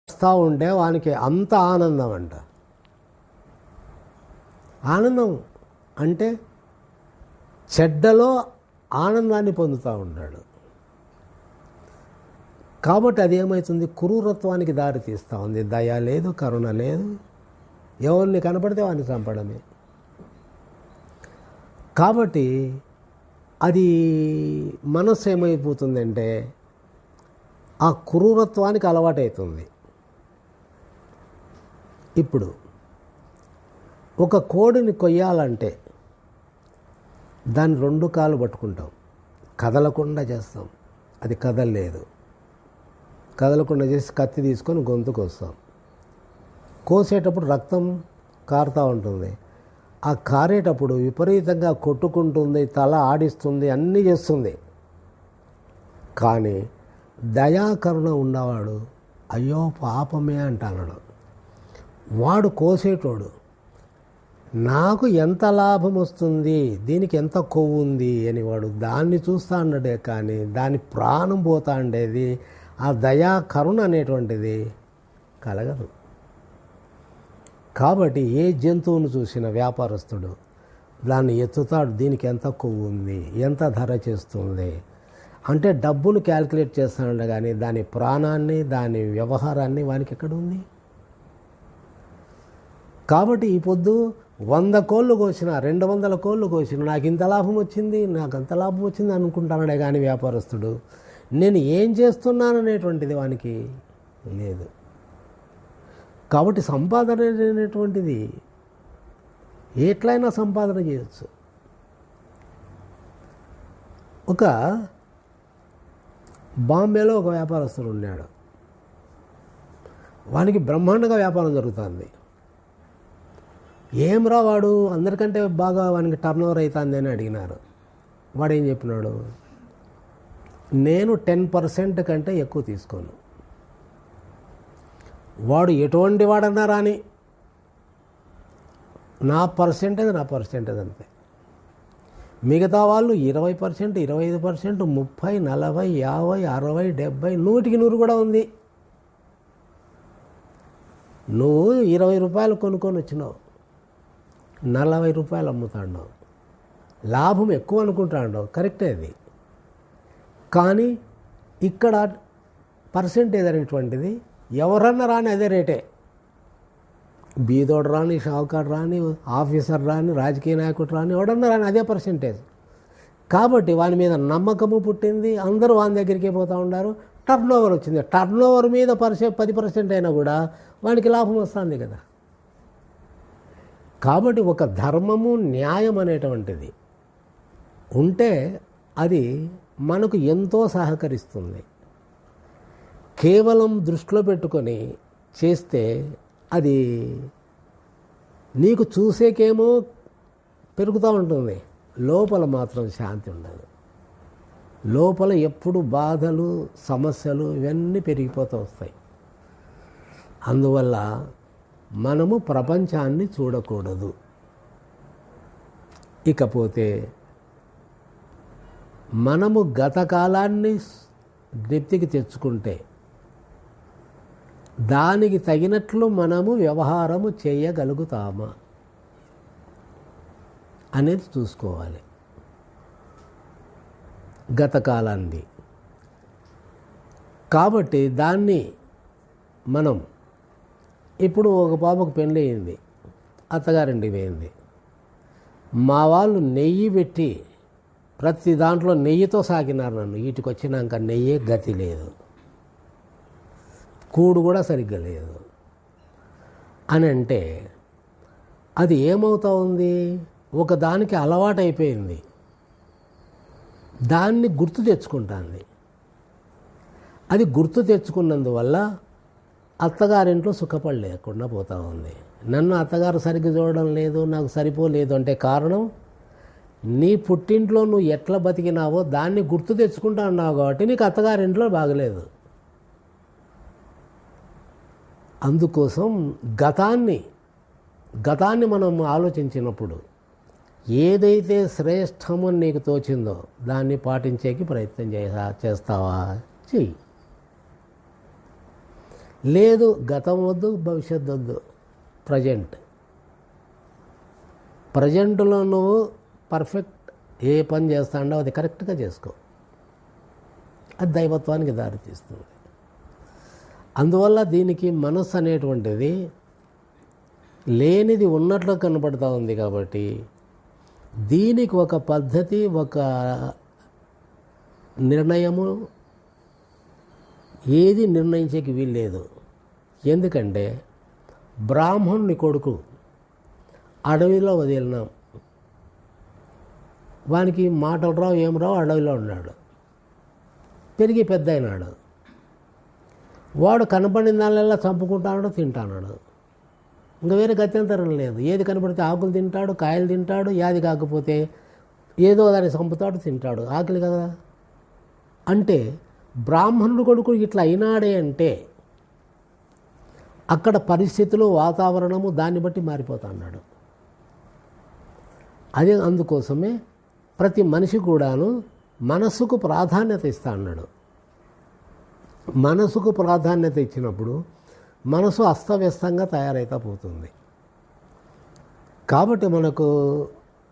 వస్తూ ఉంటే వానికి అంత ఆనందం అంట. ఆనందం అంటే చెడ్డలో ఆనందాన్ని పొందుతూ ఉంటాడు. కాబట్టి అది ఏమవుతుంది, క్రూరత్వానికి దారి తీస్తూ ఉంది. దయ లేదు, కరుణ లేదు, ఎవరిని కనపడితే వాడిని చంపడమే. కాబట్టి అది మనస్సు ఏమైపోతుందంటే ఆ క్రూరత్వానికి అలవాటవుతుంది. ఇప్పుడు ఒక కోడిని కొయ్యాలంటే దాన్ని 2 కాళ్ళు పట్టుకుంటాం, కదలకుండా చేస్తాం. అది కదలలేదు, కదలకుండా చేసి కత్తి తీసుకొని గొంతుకు వస్తాం. కోసేటప్పుడు రక్తం కారుతూ ఉంటుంది. ఆ కారేటప్పుడు విపరీతంగా కొట్టుకుంటుంది, తల ఆడిస్తుంది, అన్నీ చేస్తుంది. కానీ దయాకరుణ ఉన్నవాడు అయ్యో పాపమే అంటాడు. వాడు కోసేటోడు నాకు ఎంత లాభం వస్తుంది, దీనికి ఎంత కొవ్వు ఉంది అని వాడు దాన్ని చూస్తూ ఉండడే, కానీ దాని ప్రాణం పోతా ఉండేది ఆ దయా కరుణ అనేటువంటిది కలగదు. కాబట్టి ఏ జంతువును చూసిన వ్యాపారస్తుడు దాన్ని ఎత్తుతాడు, దీనికి ఎంత కొవ్వు ఉంది, ఎంత ధర చేస్తుంది అంటే డబ్బును క్యాల్కులేట్ చేస్తాడు, కానీ దాని ప్రాణాన్ని దాని వ్యవహారాన్ని వానికి ఎక్కడ ఉంది. కాబట్టి ఈ పొద్దు 100 కోళ్ళు కోసిన 200 కోళ్ళు కోసిన నాకు ఇంత లాభం వచ్చింది, నాకు అంత లాభం వచ్చింది అనుకుంటాడే కానీ వ్యాపారస్తుడు నేను ఏం చేస్తున్నాననేటువంటిది వానికి లేదు. కాబట్టి సంపాదన అనేటువంటిది ఎట్లయినా సంపాదన చేయొచ్చు. ఒక బాంబేలో ఒక వ్యాపారస్తుడు ఉన్నాడు, వానికి బ్రహ్మాండంగా వ్యాపారం జరుగుతుంది. ఏమ్రా వాడు అందరికంటే బాగా వానికి టర్న్ ఓవర్ అవుతుంది అని అడిగినారు. వాడు ఏం చెప్పినాడు, నేను 10% కంటే ఎక్కువ తీసుకోను. వాడు ఎటువంటి వాడన్నా రాని నా పర్సెంటేజ్ అంతే. మిగతా వాళ్ళు 20%, 25%, 30, 40, 50, 60, 70, 100కి 100 కూడా ఉంది. నువ్వు 20 రూపాయలు కొనుక్కొని వచ్చినావు, 40 రూపాయలు అమ్ముతాడు, లాభం ఎక్కువ అనుకుంటాడు, కరెక్టే అది. కానీ ఇక్కడ పర్సెంటేజ్ అనేటువంటిది ఎవరన్నా రాని అదే రేటే. బీదోడు రాని, షావుకారు రాని, ఆఫీసర్ రాని, రాజకీయ నాయకుడు రాని, ఎవడన్నా రాని అదే పర్సెంటేజ్. కాబట్టి వాని మీద నమ్మకము పుట్టింది, అందరూ వాని దగ్గరికి పోతూ ఉన్నారు, టర్న్ ఓవర్ వచ్చింది. టర్న్ ఓవర్ మీద 10% అయినా కూడా వానికి లాభం వస్తుంది కదా. కాబట్టి ఒక ధర్మము న్యాయం అనేటువంటిది ఉంటే అది మనకు ఎంతో సహకరిస్తుంది. కేవలం దృష్టిలో పెట్టుకొని చేస్తే అది నీకు చూసేకేమో పెరుగుతూ ఉంటుంది, లోపల మాత్రం శాంతి ఉండదు. లోపల ఎప్పుడు బాధలు, సమస్యలు ఇవన్నీ పెరిగిపోతూ వస్తాయి. అందువల్ల మనము ప్రపంచాన్ని చూడకూడదు. ఇకపోతే మనము గత కాలాన్ని జ్ఞప్తికి తెచ్చుకుంటే దానికి తగినట్లు మనము వ్యవహారము చేయగలుగుతామా అనేది చూసుకోవాలి. గత కాలాన్ని కాబట్టి దాన్ని మనం ఇప్పుడు ఒక పాపకు పెళ్ళి అయింది, అత్తగారింటికి పోయింది. మా వాళ్ళు నెయ్యి పెట్టి ప్రతి దాంట్లో నెయ్యితో సాకినారు నన్ను. వీటికి వచ్చినాక నెయ్యే గతి లేదు, కూడు కూడా సరిగ్గా లేదు అని అంటే అది ఏమవుతా ఉంది, ఒకదానికి అలవాటు అయిపోయింది, దాన్ని గుర్తు తెచ్చుకుంటుంది. అది గుర్తు తెచ్చుకున్నందువల్ల అత్తగారింట్లో సుఖపడలేకుండా పోతూ ఉంది. నన్ను అత్తగారు సరిగ్గా చూడడం లేదు, నాకు సరిపోలేదు అంటే కారణం నీ పుట్టింట్లో నువ్వు ఎట్లా బతికినావో దాన్ని గుర్తు తెచ్చుకుంటా ఉన్నావు కాబట్టి నీకు అత్తగారింట్లో బాగలేదు. అందుకోసం గతాన్ని మనం ఆలోచించినప్పుడు ఏదైతే శ్రేష్టమని నీకు తోచిందో దాన్ని పాటించేకి ప్రయత్నం చేస్తావా, చెయ్యి. లేదు గతం వద్దు, భవిష్యత్తు వద్దు, ప్రజెంట్లో నువ్వు పర్ఫెక్ట్ ఏ పని చేస్తాడో అది కరెక్ట్గా చేసుకో. అది దైవత్వానికి దారితీస్తుంది. అందువల్ల దీనికి మనస్సు అనేటువంటిది లేనిది ఉన్నట్లు కనపడుతూ ఉంది. కాబట్టి దీనికి ఒక పద్ధతి, ఒక నిర్ణయము ఏది నిర్ణయించేకి వీల్లేదు. ఎందుకంటే బ్రాహ్మణుని కొడుకు అడవిలో వదిలినాం, వానికి మాటలు రావు, ఏం రావు, అడవిలో ఉన్నాడు, పెరిగి పెద్ద అయినాడు. వాడు కనపడిన దానివల్ల చంపుకుంటాడు, తింటాడు. ఇంకా వేరే గత్యంతరం లేదు. ఏది కనపడితే ఆకులు తింటాడు, కాయలు తింటాడు, యాది కాకపోతే ఏదో దాన్ని చంపుతాడు, తింటాడు. ఆకలి కదా. అంటే బ్రాహ్మణుడు కొడుకు ఇట్లా అయినాడే అంటే అక్కడ పరిస్థితులు, వాతావరణము దాన్ని బట్టి మారిపోతా అన్నాడు. అదే అందుకోసమే ప్రతి మనిషి కూడాను మనస్సుకు ప్రాధాన్యత ఇస్తా అన్నాడు. మనసుకు ప్రాధాన్యత ఇచ్చినప్పుడు మనసు అస్తవ్యస్తంగా తయారైతా పోతుంది. కాబట్టి మనకు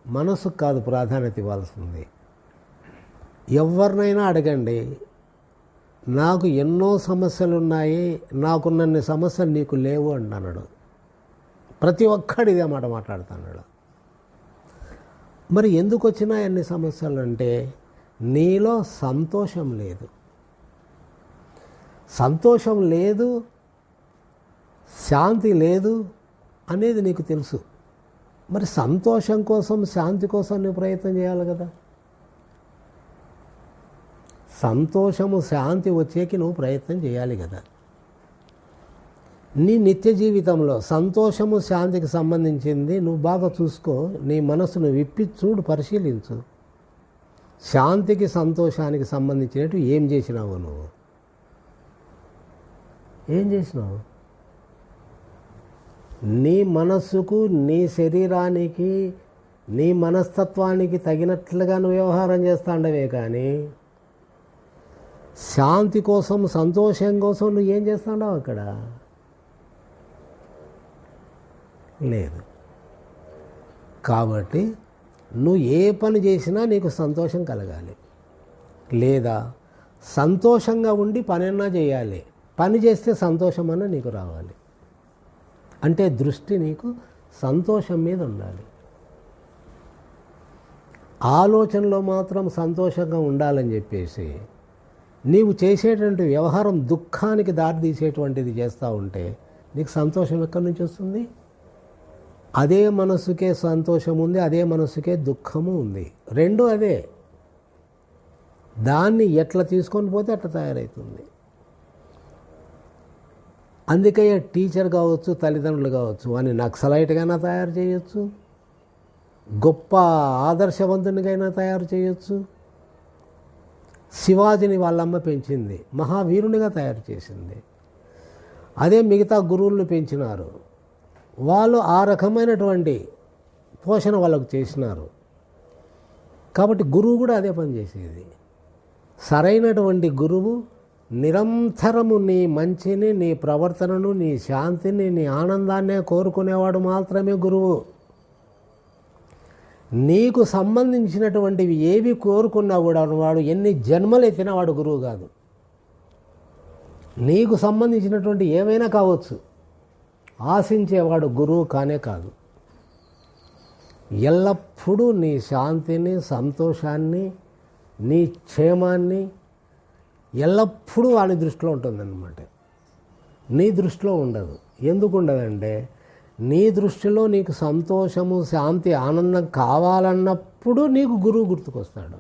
మనసుకు కాదు ప్రాధాన్యత ఇవ్వాల్సింది. ఎవరినైనా అడగండి, నాకు ఎన్నో సమస్యలు ఉన్నాయి, నాకున్నన్ని సమస్యలు నీకు లేవు అంటున్నాడు. ప్రతి ఒక్కడు ఇదే మాట మాట్లాడుతున్నాడు. మరి ఎందుకు వచ్చినా ఎన్ని సమస్యలు అంటే నీలో సంతోషం లేదు. సంతోషం లేదు, శాంతి లేదు అనేది నీకు తెలుసు. మరి సంతోషం కోసం, శాంతి కోసం నువ్వు ప్రయత్నం చేయాలి కదా. సంతోషము, శాంతి వచ్చేకి నువ్వు ప్రయత్నం చేయాలి కదా. నీ నిత్య జీవితంలో సంతోషము, శాంతికి సంబంధించింది నువ్వు బాగా చూసుకో. నీ మనసును విప్పి చూడు, పరిశీలించు. శాంతికి, సంతోషానికి సంబంధించినట్టు ఏం చేసినావు నువ్వు? ఏం చేసినావు? నీ మనస్సుకు, నీ శరీరానికి, నీ మనస్తత్వానికి తగినట్లుగా నువ్వు వ్యవహారం చేస్తాండవే కానీ శాంతి కోసం, సంతోషం కోసం నువ్వు ఏం చేస్తాండవు అక్కడ? లేదు. కాబట్టి నువ్వు ఏ పని చేసినా నీకు సంతోషం కలగాలి, లేదా సంతోషంగా ఉండి పనైనా చేయాలి. పని చేస్తే సంతోషం అన్న నీకు రావాలి. అంటే దృష్టి నీకు సంతోషం మీద ఉండాలి. ఆలోచనలో మాత్రం సంతోషంగా ఉండాలని చెప్పేసి నీవు చేసేటువంటి వ్యవహారం దుఃఖానికి దారితీసేటువంటిది చేస్తూ ఉంటే నీకు సంతోషం ఎక్కడి నుంచి వస్తుంది? అదే మనసుకే సంతోషం ఉంది, అదే మనసుకే దుఃఖము ఉంది. రెండు అదే. దాన్ని ఎట్లా తీసుకొని పోతే అట్లా తయారవుతుంది. అందుకే టీచర్ కావచ్చు, తల్లిదండ్రులు కావచ్చు, వాడిని నక్సలైట్గానే తయారు చేయొచ్చు, గొప్ప ఆదర్శవంతునికైనా తయారు చేయొచ్చు. శివాజీని వాళ్ళమ్మ పెంచింది, మహావీరునిగా తయారు చేసింది. అదే మిగతా గురువులను పెంచినారు, వాళ్ళు ఆ రకమైనటువంటి పోషణ వాళ్ళకు చేసినారు. కాబట్టి గురువు కూడా అదే పని చేసేది. సరైనటువంటి గురువు నిరంతరము నీ మంచిని, నీ ప్రవర్తనను, నీ శాంతిని, నీ ఆనందాన్నే కోరుకునేవాడు మాత్రమే గురువు. నీకు సంబంధించినటువంటివి ఏవి కోరుకున్నా కూడా వాడు ఎన్ని జన్మలు ఎత్తినా వాడు గురువు కాదు. నీకు సంబంధించినటువంటి ఏమైనా కావచ్చు, ఆశించేవాడు గురువు కానే కాదు. ఎల్లప్పుడూ నీ శాంతిని, సంతోషాన్ని, నీ క్షేమాన్ని ఎల్లప్పుడూ వాని దృష్టిలో ఉంటుందన్నమాట. నీ దృష్టిలో ఉండదు. ఎందుకు ఉండదంటే నీ దృష్టిలో నీకు సంతోషము, శాంతి, ఆనందం కావాలన్నప్పుడు నీకు గురువు గుర్తుకొస్తాడు.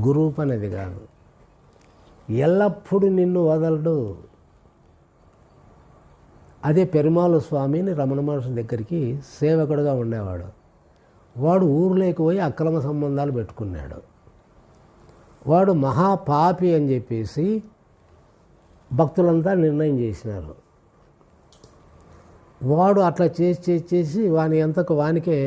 గురువు పనిది కాదు. ఎల్లప్పుడూ నిన్ను వదలడు. అదే పెరుమాళ స్వామిని రమణ మహర్షి దగ్గరికి సేవకుడుగా ఉండేవాడు. వాడు ఊర్లోకి పోయి అక్రమ సంబంధాలు పెట్టుకున్నాడు. వాడు మహాపాపి అని చెప్పేసి భక్తులంతా నిర్ణయం చేసినారు. వాడు అట్లా చేసి వాని అంతకు వానికే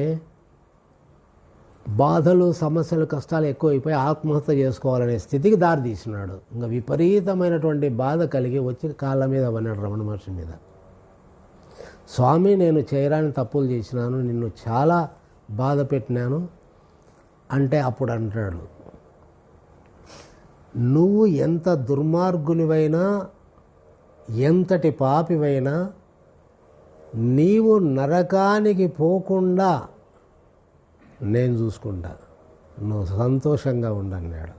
బాధలు, సమస్యలు, కష్టాలు ఎక్కువైపోయి ఆత్మహత్య చేసుకోవాలనే స్థితికి దారి తీసినాడు. ఇంకా విపరీతమైనటువంటి బాధ కలిగి వచ్చి కాళ్ళ మీద పడినాడు రమణ మహర్షి మీద. స్వామి, నేను చేయరాని తప్పులు చేసినాను, నిన్ను చాలా బాధ పెట్టినాను అంటే అప్పుడు అంటాడు, నువ్వు ఎంత దుర్మార్గునివైనా, ఎంతటి పాపివైనా నీవు నరకానికి పోకుండా నేను చూసుకుంటా, నువ్వు సంతోషంగా ఉండన్నాడు.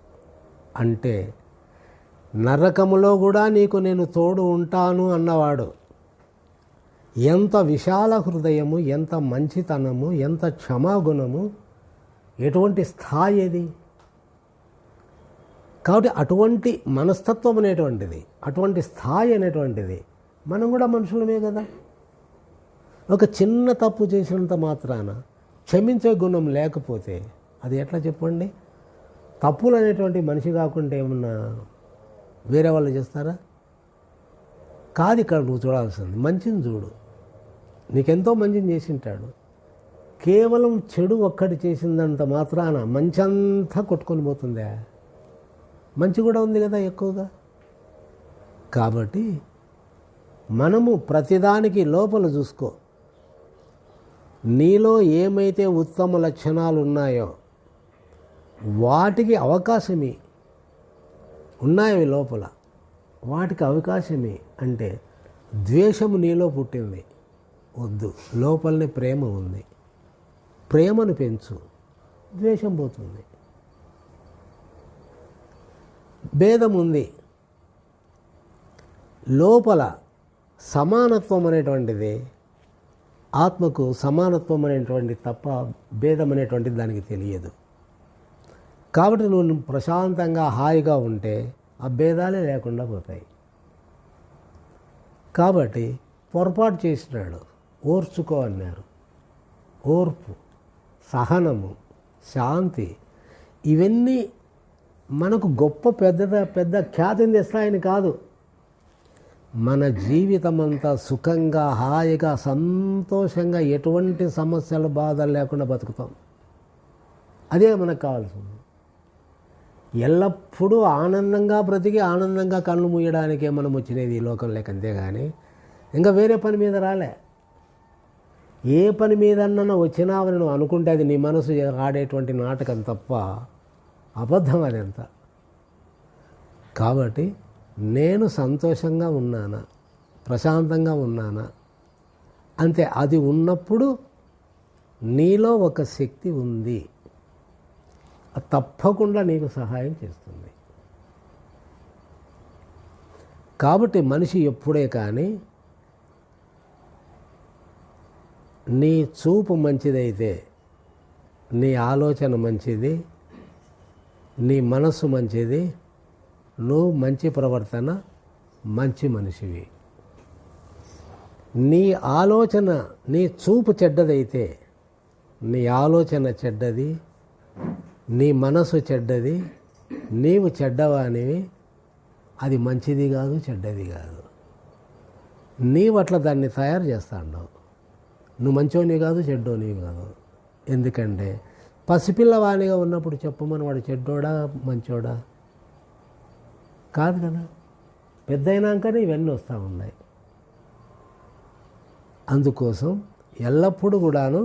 అంటే నరకములో కూడా నీకు నేను తోడు ఉంటాను అన్నవాడు. ఎంత విశాల హృదయము, ఎంత మంచితనము, ఎంత క్షమాగుణము, ఎటువంటి స్థాయి అది. కాబట్టి అటువంటి మనస్తత్వం అనేటువంటిది, అటువంటి స్థాయి అనేటువంటిది, మనం కూడా మనుషులమే కదా. ఒక చిన్న తప్పు చేసినంత మాత్రాన క్షమించే గుణం లేకపోతే అది ఎట్లా చెప్పండి? తప్పులు అనేటువంటి మనిషి కాకుండా ఏమన్నా వేరే వాళ్ళు చేస్తారా? కాదు, ఇక్కడ నువ్వు చూడాల్సింది మంచిని చూడు. నీకెంతో మంచిని చేసింటాడు. కేవలం చెడు ఒక్కటి చేసిందంత మాత్రాన మంచి అంతా కొట్టుకొని పోతుందా? మంచి కూడా ఉంది కదా ఎక్కువగా. కాబట్టి మనము ప్రతిదానికి లోపల చూసుకో. నీలో ఏమైతే ఉత్తమ లక్షణాలు ఉన్నాయో వాటికి అవకాశమే ఉన్నాయి లోపల, వాటికి అవకాశమే. అంటే ద్వేషము నీలో పుట్టింది, వద్దు. లోపలనే ప్రేమ ఉంది, ప్రేమను పెంచు, ద్వేషం పోతుంది. భేదం ఉంది, లోపల సమానత్వం అనేటువంటిది, ఆత్మకు సమానత్వం అనేటువంటి తప్ప భేదం అనేటువంటిది దానికి తెలియదు. కాబట్టి నువ్వు ప్రశాంతంగా హాయిగా ఉంటే ఆ భేదాలే లేకుండా పోతాయి. కాబట్టి పొరపాటు చేసినాడు, ఓర్చుకో అన్నారు. ఓర్పు, సహనము, శాంతి, ఇవన్నీ మనకు గొప్ప పెద్ద ఖ్యాతిని తెస్తాయని కాదు. మన జీవితం అంతా సుఖంగా, హాయిగా, సంతోషంగా, ఎటువంటి సమస్యలు, బాధలు లేకుండా బతుకుతాం. అదే మనకు కావాల్సింది. ఎల్లప్పుడూ ఆనందంగా బ్రతికి ఆనందంగా కళ్ళు మూయడానికే మనం వచ్చినది ఈ లోకంలోకి, అంతేగాని ఇంకా వేరే పని మీద రాలే. ఏ పని మీదన్నా వచ్చినావని నువ్వు అనుకుంటే అది నీ మనసు ఆడేటువంటి నాటకం తప్ప అబద్ధం అదంతా. కాబట్టి నేను సంతోషంగా ఉన్నానా, ప్రశాంతంగా ఉన్నానా అంతే. అది ఉన్నప్పుడు నీలో ఒక శక్తి ఉంది, అది తప్పకుండా నీకు సహాయం చేస్తుంది. కాబట్టి మనిషి ఎప్పుడే కానీ నీ చూపు మంచిదైతే, నీ ఆలోచన మంచిది, నీ మనస్సు మంచిది, నువ్వు మంచి ప్రవర్తన, మంచి మనిషివి. నీ ఆలోచన, నీ చూపు చెడ్డదైతే, నీ ఆలోచన చెడ్డది, నీ మనసు చెడ్డది, నీవు చెడ్డవానివి, అది మంచిది కాదు, చెడ్డది కాదు. నీవు అట్లా దాన్ని తయారు చేస్తాడు. నువ్వు మంచోని కాదు, చెడ్డోని కాదు. ఎందుకంటే పసిపిల్లవానిగా ఉన్నప్పుడు చెప్పమని వాడు చెడ్డోడా మంచోడా కాదు కదా. పెద్ద అయినాకనే ఇవన్నీ వస్తూ ఉన్నాయి. అందుకోసం ఎల్లప్పుడూ కూడాను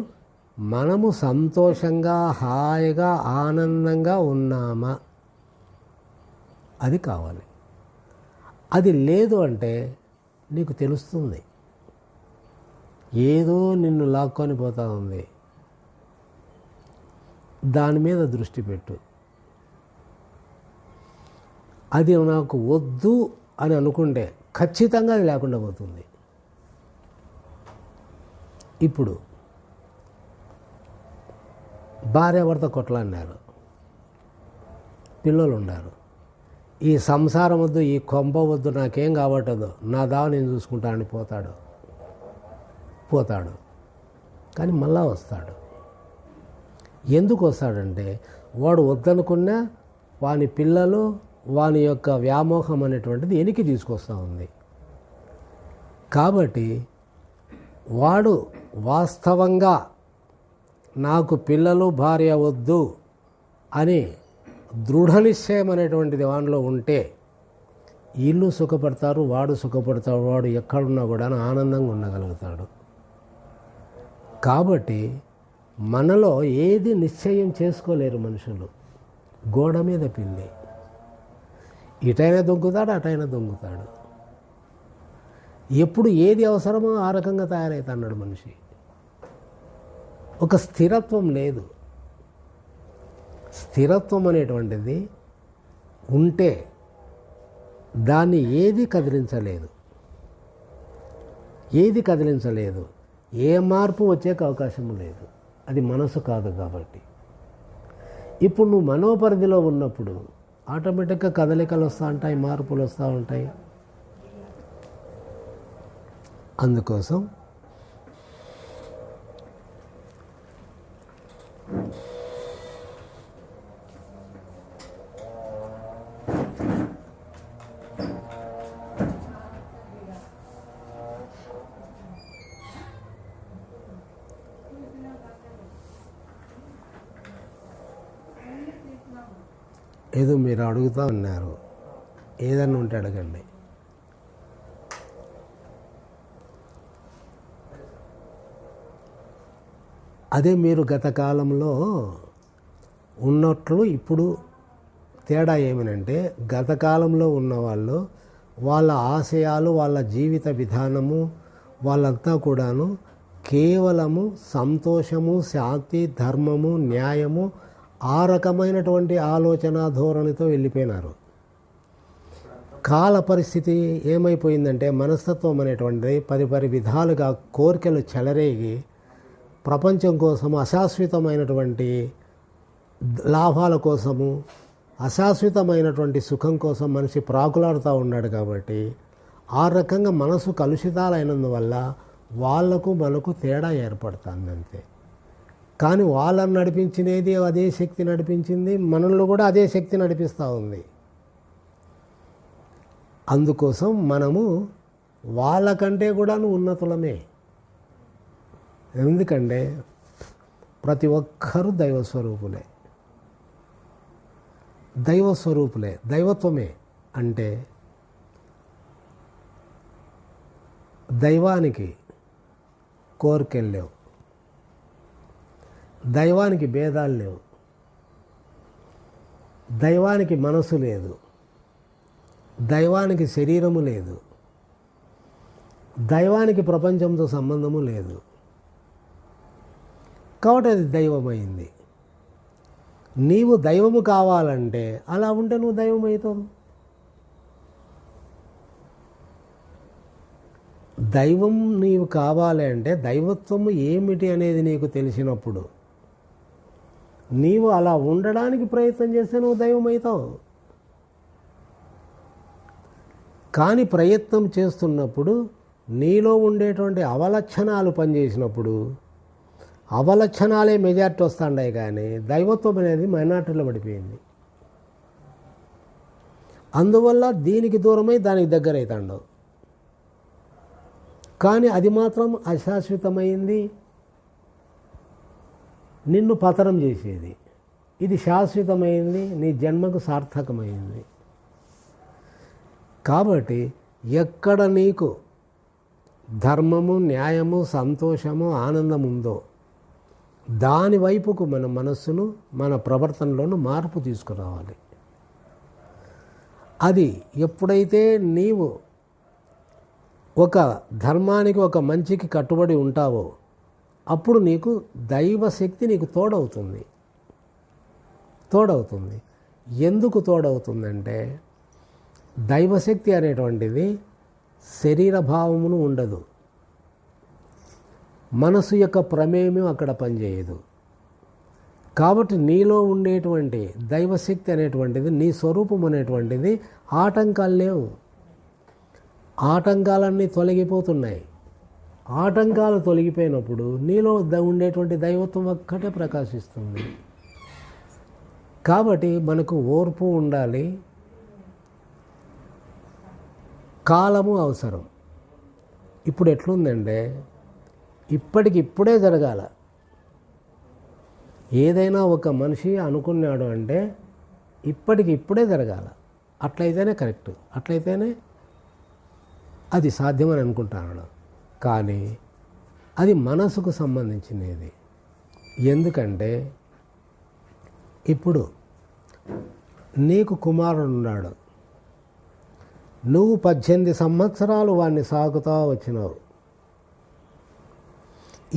మనము సంతోషంగా, హాయిగా, ఆనందంగా ఉన్నామా అది కావాలి. అది లేదు అంటే నీకు తెలుస్తుంది, ఏదో నిన్ను లాక్కొని పోతూ ఉంది. దాని మీద దృష్టి పెట్టు. అది నాకు వద్దు అని అనుకుంటే ఖచ్చితంగా అది లేకుండా పోతుంది. ఇప్పుడు భార్యాభర్త కొట్లాడినారు, పిల్లలు ఉన్నారు. ఈ సంసారం వద్దు, ఈ కొంప వద్దు, నాకేం కాబట్టదు, నా దావ నేను చూసుకుంటానని పోతాడు. కానీ మళ్ళా వస్తాడు. ఎందుకు వస్తాడంటే వాడు వద్దనుకున్నా వాని పిల్లలు, వాని యొక్క వ్యామోహం అనేటువంటిది వెనక్కి తీసుకొస్తూ ఉంది. కాబట్టి వాడు వాస్తవంగా నాకు పిల్లలు భార్య వద్దు అని దృఢ నిశ్చయం అనేటువంటిది వానిలో ఉంటే వీళ్ళు సుఖపడతారు, వాడు సుఖపడతాడు, వాడు ఎక్కడున్నా కూడా ఆనందంగా ఉండగలుగుతాడు. కాబట్టి మనలో ఏది నిశ్చయం చేసుకోలేరు మనుషులు. గోడ మీద పిల్లి, ఇటైనా దొంగుతాడు, అటైనా దొంగుతాడు. ఎప్పుడు ఏది అవసరమో ఆ రకంగా తయారవుతున్నాడు మనిషి. ఒక స్థిరత్వం లేదు. స్థిరత్వం అనేటువంటిది ఉంటే దాన్ని ఏది కదిలించలేదు, ఏ మార్పు వచ్చేకి అవకాశం లేదు. అది మనసు కాదు. కాబట్టి ఇప్పుడు నువ్వు మనోపరిధిలో ఉన్నప్పుడు ఆటోమేటిక్గా కదలికలు వస్తూ ఉంటాయి, మార్పులు వస్తూ ఉంటాయి. అందుకోసం ఏదో మీరు అడుగుతూ ఉన్నారు, ఏదన్నా ఉంటే అడగండి. అదే మీరు గత కాలంలో ఉన్నట్లు ఇప్పుడు తేడా ఏమినంటే, గత కాలంలో ఉన్నవాళ్ళు వాళ్ళ ఆశయాలు, వాళ్ళ జీవిత విధానము, వాళ్ళంతా కూడాను కేవలము సంతోషము, శాంతి, ధర్మము, న్యాయము ఆ రకమైనటువంటి ఆలోచన ధోరణితో వెళ్ళిపోయినారు. కాల పరిస్థితి ఏమైపోయిందంటే, మనస్తత్వం అనేటువంటిది పరి విధాలుగా కోరికలు చెలరేగి ప్రపంచం కోసం, అశాశ్వతమైనటువంటి లాభాల కోసము, అశాశ్వతమైనటువంటి సుఖం కోసం మనిషి ప్రాకులాడుతూ ఉన్నాడు. కాబట్టి ఆ రకంగా మనసు కలుషితాలైనందువల్ల వాళ్లకు మనకు తేడా ఏర్పడుతుంది అంతే. కానీ వాళ్ళని నడిపించినది అదే శక్తి నడిపించింది, మనల్ని కూడా అదే శక్తి నడిపిస్తూ ఉంది. అందుకోసం మనము వాళ్ళకంటే కూడా ఉన్నతులమే. ఎందుకంటే ప్రతి ఒక్కరూ దైవస్వరూపులే. దైవత్వమే అంటే దైవానికి కోరికలు లేవు, దైవానికి భేదాలు లేవు, దైవానికి మనసు లేదు, దైవానికి శరీరము లేదు, దైవానికి ప్రపంచంతో సంబంధము లేదు. కాబట్టి అది దైవమైంది. నీవు దైవము కావాలంటే అలా ఉంటే నువ్వు దైవం అవుతావు. దైవం నీవు కావాలి అంటే దైవత్వము ఏమిటి అనేది నీకు తెలిసినప్పుడు నీవు అలా ఉండడానికి ప్రయత్నం చేస్తే నువ్వు దైవం అవుతావు. కానీ ప్రయత్నం చేస్తున్నప్పుడు నీలో ఉండేటువంటి అవలక్షణాలు పనిచేసినప్పుడు అవలక్షణాలే మెజార్టీ వస్తుంటాయి, కానీ దైవత్వం అనేది మైనార్టీలో పడిపోయింది. అందువల్ల దీనికి దూరమై దానికి దగ్గర అవుతాండవు. కానీ అది మాత్రం అశాశ్వతమైంది, నిన్ను పతనం చేసేది. ఇది శాశ్వతమైంది, నీ జన్మకు సార్థకమైంది. కాబట్టి ఎక్కడ నీకు ధర్మము, న్యాయము, సంతోషము, ఆనందం ఉందో దాని వైపుకు మన మనస్సును, మన ప్రవర్తనలోనూ మార్పు తీసుకురావాలి. అది ఎప్పుడైతే నీవు ఒక ధర్మానికి, ఒక మంచికి కట్టుబడి ఉంటావో అప్పుడు నీకు దైవశక్తి నీకు తోడవుతుంది. ఎందుకు తోడవుతుందంటే, దైవశక్తి అనేటువంటిది శరీర భావమును ఉండదు, మనసు యొక్క ప్రమేయం అక్కడ పనిచేయదు. కాబట్టి నీలో ఉండేటువంటి దైవశక్తి అనేటువంటిది, నీ స్వరూపం అనేటువంటిది ఆటంకాలు లేవు. ఆటంకాలన్నీ తొలగిపోతున్నాయి. ఆటంకాలు తొలగిపోయినప్పుడు నీలో ఉండేటువంటి దైవత్వం ఒక్కటే ప్రకాశిస్తుంది. కాబట్టి మనకు ఓర్పు ఉండాలి, కాలము అవసరం. ఇప్పుడు ఎట్లుందంటే ఇప్పటికిప్పుడే జరగాల. ఏదైనా ఒక మనిషి అనుకున్నాడు అంటే ఇప్పుడే జరగాల, అట్లయితేనే కరెక్ట్, అట్లయితేనే అది సాధ్యమని అనుకుంటాను. కానీ అది మనసుకు సంబంధించినది. ఎందుకంటే ఇప్పుడు నీకు కుమారుడు ఉన్నాడు, నువ్వు 18 సంవత్సరాలు వాడిని సాగుతూ వచ్చినావు.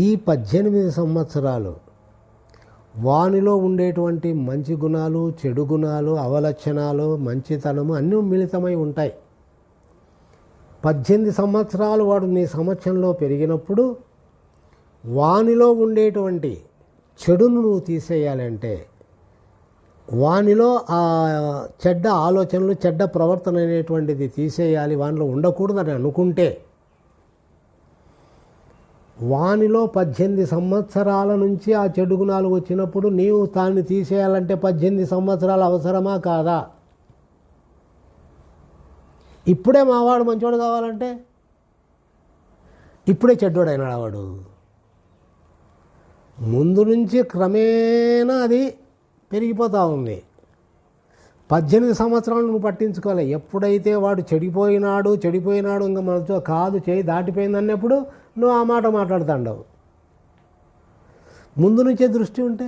ఈ 18 సంవత్సరాలు వానిలో ఉండేటువంటి మంచి గుణాలు, చెడు గుణాలు, అవలక్షణాలు, మంచితనము అన్నీ మిళితమై ఉంటాయి. 18 సంవత్సరాలు వాడు నీ సమక్షంలో పెరిగినప్పుడు వానిలో ఉండేటువంటి చెడును నువ్వు తీసేయాలంటే, వానిలో ఆ చెడ్డ ఆలోచనలు, చెడ్డ ప్రవర్తన అనేటువంటిది తీసేయాలి, వానిలో ఉండకూడదని అనుకుంటే, వానిలో 18 సంవత్సరాల నుంచి ఆ చెడు గుణాలు వచ్చినప్పుడు నీవు దాన్ని తీసేయాలంటే 18 సంవత్సరాలు అవసరమా కాదా? ఇప్పుడే మావాడు మంచోడు కావాలంటే ఇప్పుడే చెడ్డోడైనాడు వాడు. ముందు నుంచి క్రమేణా అది పెరిగిపోతూ ఉంది. 18 సంవత్సరాలు నువ్వు పట్టించుకోవాలి. ఎప్పుడైతే వాడు చెడిపోయినాడు ఇంకా మనతో కాదు, చేయి దాటిపోయింది అన్నప్పుడు నువ్వు ఆ మాట మాట్లాడుతాండవు. ముందు నుంచే దృష్టి ఉంటే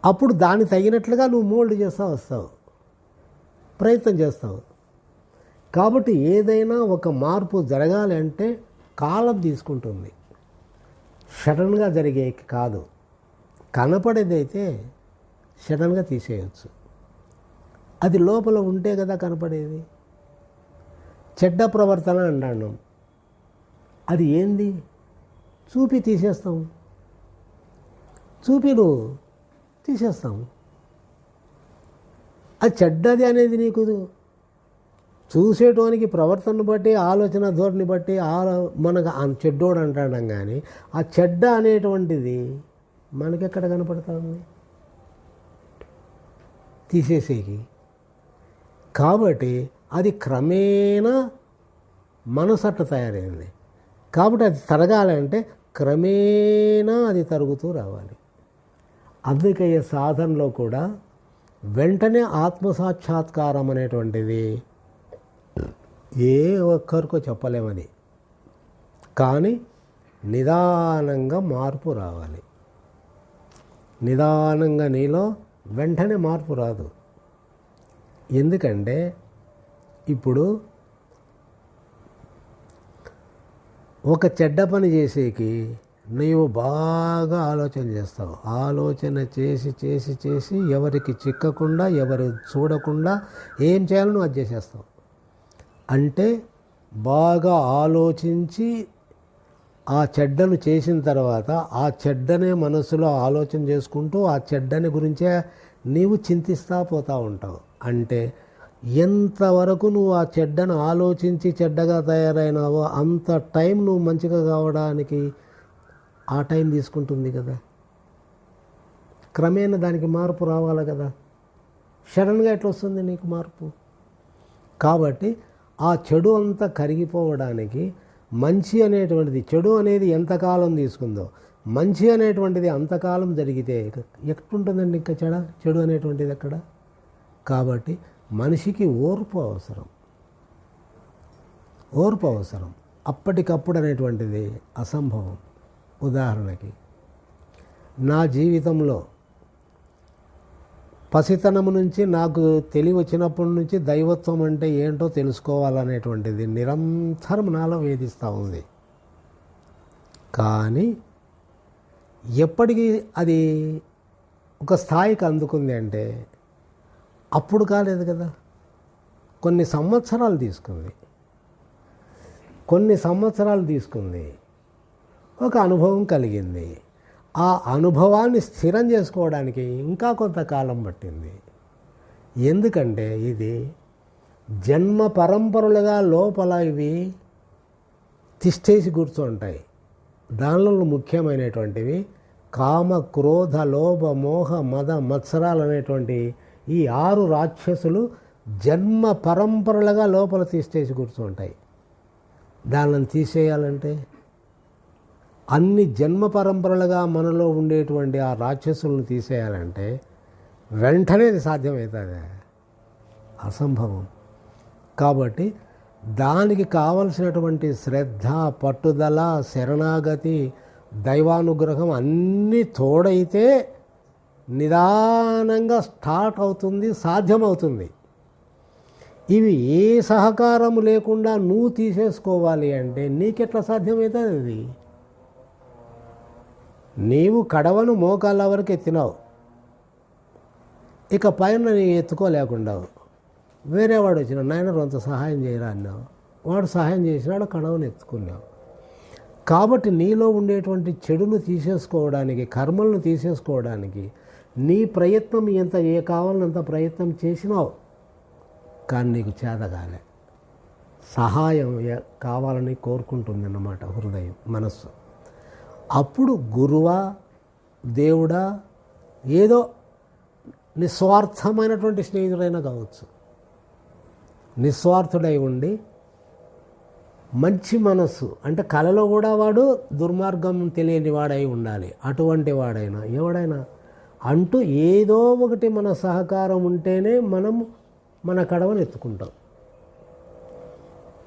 అప్పుడు దాన్ని తగినట్లుగా నువ్వు మోల్డ్ చేస్తూ వస్తావు, ప్రయత్నం చేస్తావు. కాబట్టి ఏదైనా ఒక మార్పు జరగాలి అంటే కాలం తీసుకుంటుంది, సడన్గా జరిగే కాదు. కనపడేదైతే సడన్గా తీసేయచ్చు, అది లోపల ఉంటే కదా కనపడేది. చెడ్డ ప్రవర్తన అంటాను, అది ఏంది? చూపి తీసేస్తాం, చూపి నువ్వు తీసేస్తాము. అది చెడ్డది అనేది నీకు చూసేటోనికి ప్రవర్తనను బట్టి, ఆలోచన ధోరణి బట్టి మనకు చెడ్డోడు అంటాం. కానీ ఆ చెడ్డ అనేటువంటిది మనకెక్కడ కనపడుతుంది తీసేసేకి? కాబట్టి అది క్రమేణా మనసు అట్లా తయారైంది. కాబట్టి అది తరగాలంటే క్రమేణా అది తరుగుతూ రావాలి. అందుకే సాధనలో కూడా వెంటనే ఆత్మసాక్షాత్కారం అనేటువంటిది ఏ ఒక్కరికో చెప్పలేమని, కానీ నిదానంగా మార్పు రావాలి. నిదానంగా నీలో వెంటనే మార్పు రాదు. ఎందుకంటే ఇప్పుడు ఒక చెడ్డ పని చేసేకి నీవు బాగా ఆలోచన చేస్తావు. ఆలోచన చేసి చేసి చేసి ఎవరికి చిక్కకుండా, ఎవరు చూడకుండా ఏం చేయాలో నువ్వు అది చేసేస్తావు. అంటే బాగా ఆలోచించి ఆ చెడ్డను చేసిన తర్వాత ఆ చెడ్డనే మనసులో ఆలోచన చేసుకుంటూ ఆ చెడ్డని గురించే నీవు చింతిస్తూ పోతూ ఉంటావు. అంటే ఎంతవరకు నువ్వు ఆ చెడ్డను ఆలోచించి చెడ్డగా తయారైనావో అంత టైం నువ్వు మంచిగా కావడానికి ఆ టైం తీసుకుంటుంది కదా. క్రమేణా దానికి మార్పు రావాలి కదా. సడన్గా ఎట్లా వస్తుంది నీకు మార్పు? కాబట్టి ఆ చెడు అంతా కరిగిపోవడానికి మంచి అనేటువంటిది, చెడు అనేది ఎంతకాలం తీసుకుందో మంచి అనేటువంటిది అంతకాలం జరిగితే ఎట్లుంటుందండి ఇంకా చెడు అనేటువంటిది అక్కడ? కాబట్టి మనిషికి ఓర్పు అవసరం, ఓర్పు అవసరం. అప్పటికప్పుడు అనేటువంటిది అసంభవం. ఉదాహరణకి నా జీవితంలో పసితనం నుంచి నాకు తెలివి వచ్చినప్పటి నుంచి దైవత్వం అంటే ఏంటో తెలుసుకోవాలనేటువంటిది నిరంతరం నాలో వేధిస్తూ ఉంది. కానీ ఎప్పటికీ అది ఒక స్థాయికి అందుకుంది అంటే అప్పుడు కాలేదు కదా, కొన్ని సంవత్సరాలు తీసుకుంది. ఒక అనుభవం కలిగింది. ఆ అనుభవాన్ని స్థిరం చేసుకోవడానికి ఇంకా కొంతకాలం పట్టింది. ఎందుకంటే ఇది జన్మ పరంపరలుగా లోపల ఇవి తిష్టేసి కూర్చుంటాయి. దానిలో ముఖ్యమైనటువంటివి కామ, క్రోధ, లోభ, మోహ, మద, మత్సరాలు అనేటువంటి ఈ 6 రాక్షసులు జన్మ పరంపరలుగా లోపల తీసేసి కూర్చుంటాయి. దానిని తీసేయాలంటే అన్ని జన్మ పరంపరలుగా మనలో ఉండేటువంటి ఆ రాక్షసులను తీసేయాలంటే వెంటనే అది సాధ్యమవుతుంది, అసంభవం. కాబట్టి దానికి కావలసినటువంటి శ్రద్ధ, పట్టుదల, శరణాగతి, దైవానుగ్రహం అన్నీ తోడైతే నిదానంగా స్టార్ట్ అవుతుంది, సాధ్యమవుతుంది. ఇవి ఏ సహకారం లేకుండా నువ్వు తీసేసుకోవాలి అంటే నీకెట్లా సాధ్యమవుతుంది? అది నీవు కడవను మోకాళ్ళ వరకు ఎత్తినావు, ఇక పైన నీ ఎత్తుకోలేకుండావు. వేరేవాడు వచ్చిన నాయన కొంత సహాయం చేయరా అన్నావు, వాడు సహాయం చేసినాడు, కడవను ఎత్తుకున్నావు. కాబట్టి నీలో ఉండేటువంటి చెడును తీసేసుకోవడానికి, కర్మలను తీసేసుకోవడానికి నీ ప్రయత్నం ఎంత కావాలన్నంత ప్రయత్నం చేసినావు, కానీ నీకు చేతగాలే. సహాయం కావాలని కోరుకుంటుంది అన్నమాట హృదయం, మనస్సు. అప్పుడు గురువా, దేవుడా, ఏదో నిస్వార్థమైనటువంటి స్నేహితుడైనా కావచ్చు, నిస్వార్థుడై ఉండి మంచి మనస్సు, అంటే కళలో కూడా వాడు దుర్మార్గం తెలియని వాడై ఉండాలి. అటువంటి వాడైనా ఎవడైనా అంటూ ఏదో ఒకటి మన సహకారం ఉంటేనే మనం మన కడవను ఎత్తుకుంటాం.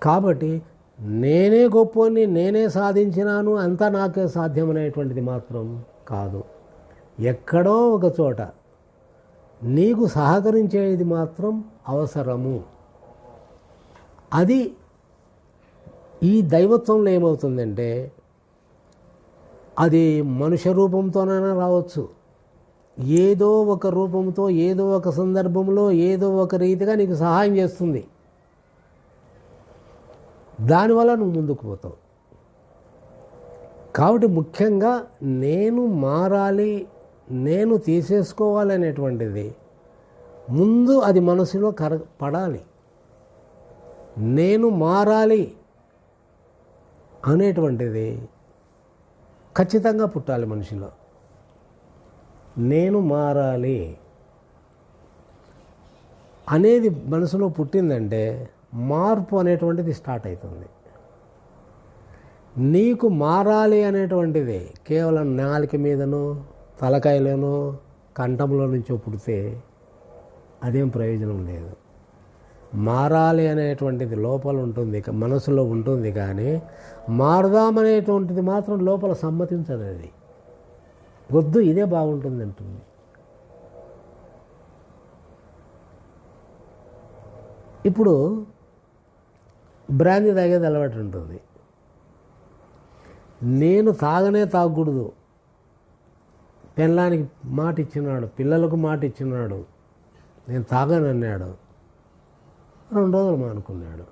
కాబట్టి నేనే గొప్పని, నేనే సాధించినాను, అంతా నాకే సాధ్యమనేటువంటిది మాత్రం కాదు. ఎక్కడో ఒక చోట నీకు సహకరించేది మాత్రం అవసరము. అది ఈ దైవత్వంలో ఏమవుతుందంటే అది మనుష్య రూపంతోనైనా రావచ్చు, ఏదో ఒక రూపంతో, ఏదో ఒక సందర్భంలో, ఏదో ఒక రీతిగా నీకు సహాయం చేస్తుంది. దానివల్ల నువ్వు ముందుకు పోతావు. కాబట్టి ముఖ్యంగా నేను మారాలి, నేను తీసేసుకోవాలి అనేటువంటిది ముందు అది మనసులో పడాలి. నేను మారాలి అనేటువంటిది ఖచ్చితంగా పుట్టాలి మనిషిలో. నేను మారాలి అనేది మనసులో పుట్టిందంటే మార్పు అనేటువంటిది స్టార్ట్ అవుతుంది. నీకు మారాలి అనేటువంటిది కేవలం నాలుక మీదనో, తలకాయలోనో, కంఠంలో నుంచో పుడితే అదేం ప్రయోజనం లేదు. మారాలి అనేటువంటిది లోపల ఉంటుంది, మనసులో ఉంటుంది, కానీ మారదామనేటువంటిది మాత్రం లోపల సమ్మతించదు. అది వద్దు, ఇదే బాగుంటుంది అంటుంది. ఇప్పుడు బ్రాందీ తాగేది అలవాటు ఉంటుంది. నేను తాగకూడదు, పెళ్ళానికి మాట ఇచ్చినాడు, పిల్లలకు మాట ఇచ్చినాడు, నేను తాగనన్నాడు. 2 రోజులు మానుకున్నాడు.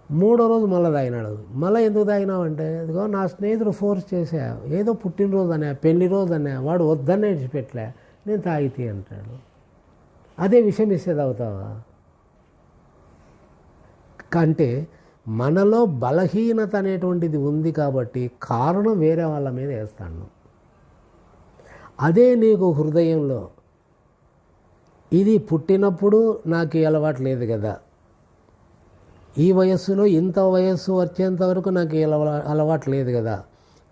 3వ రోజు మళ్ళీ తాగినాడు. మళ్ళీ ఎందుకు తాగినావంటే, ఇదిగో నా స్నేహితుడు ఫోర్స్ చేశా, ఏదో పుట్టినరోజు అనే, పెళ్లి రోజు అనే, వాడు వద్దనే విడిచిపెట్టలే, నేను తాగితే అంటాడు. అదే విషయం ఇస్తే తాగుతావా? అంటే మనలో బలహీనత అనేటువంటిది ఉంది కాబట్టి కారణం వేరే వాళ్ళ మీద వేస్తాను. అదే నీకు హృదయంలో ఇది పుట్టినప్పుడు నాకు అలవాటు లేదు కదా, ఈ వయస్సులో ఇంత వయస్సు వచ్చేంత వరకు నాకు అలవాటు లేదు కదా,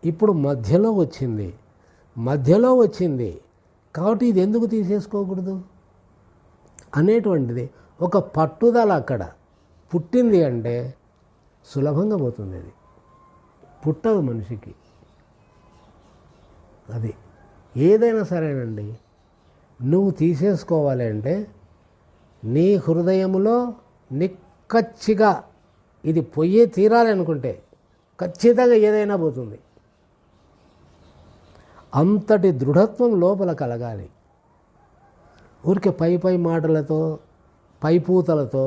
ఇప్పుడు మధ్యలో వచ్చింది కాబట్టి ఇది ఎందుకు తీసేసుకోకూడదు అనేటువంటిది ఒక పట్టుదల అక్కడ పుట్టింది అంటే సులభంగా పోతుంది. అది పుట్టదు మనిషికి. అది ఏదైనా సరేనండి, నువ్వు తీసేసుకోవాలి అంటే నీ హృదయంలో నిక్కచ్చిగా ఇది పొయ్యే తీరాలి అనుకుంటే ఖచ్చితంగా ఏదైనా పోతుంది. అంతటి దృఢత్వం లోపల కలగాలి. ఊరికే పై మాటలతో, పైపూతలతో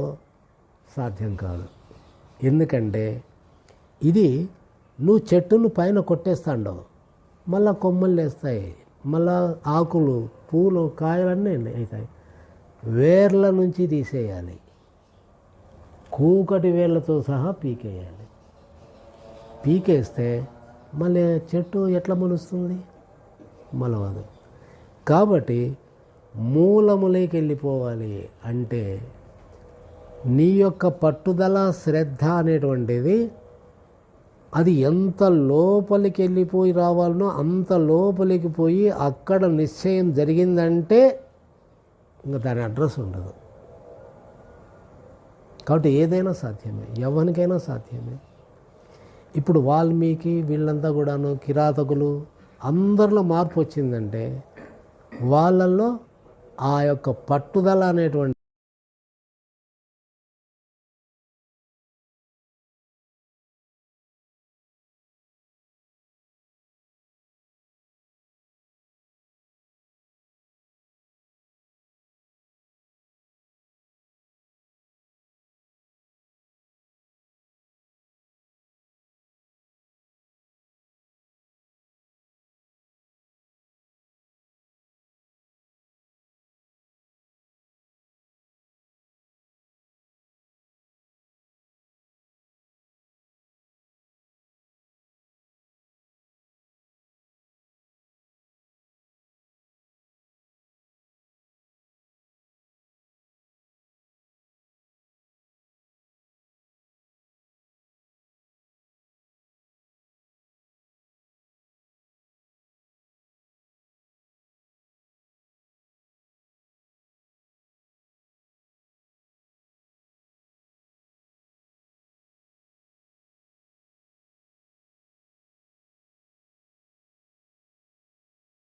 సాధ్యం కాదు. ఎందుకంటే ఇది నువ్వు చెట్టును పైన కొట్టేస్తాండవు, మళ్ళా కొమ్మలు వేస్తాయి, మళ్ళా ఆకులు, పూలు, కాయలన్నీ అవుతాయి. వేర్ల నుంచి తీసేయాలి, కూకటి వేర్లతో సహా పీకేయాలి. పీకేస్తే మళ్ళీ చెట్టు ఎట్లా మొలుస్తుంది? మొలవదు. కాబట్టి మూలములోకి వెళ్ళిపోవాలి అంటే నీ యొక్క పట్టుదల, శ్రద్ధ అనేటువంటిది అది ఎంత లోపలికి వెళ్ళిపోయి రావాలనో అంత లోపలికి పోయి అక్కడ నిశ్చయం జరిగిందంటే ఇంకా దాని అడ్రస్ ఉండదు. కాబట్టి ఏదైనా సాధ్యమే, ఎవరికైనా సాధ్యమే. ఇప్పుడు వాల్మీకి వీళ్ళంతా కూడాను కిరాతకులు అందరిలో మార్పు వచ్చిందంటే వాళ్ళల్లో ఆ యొక్క పట్టుదల అనేటువంటి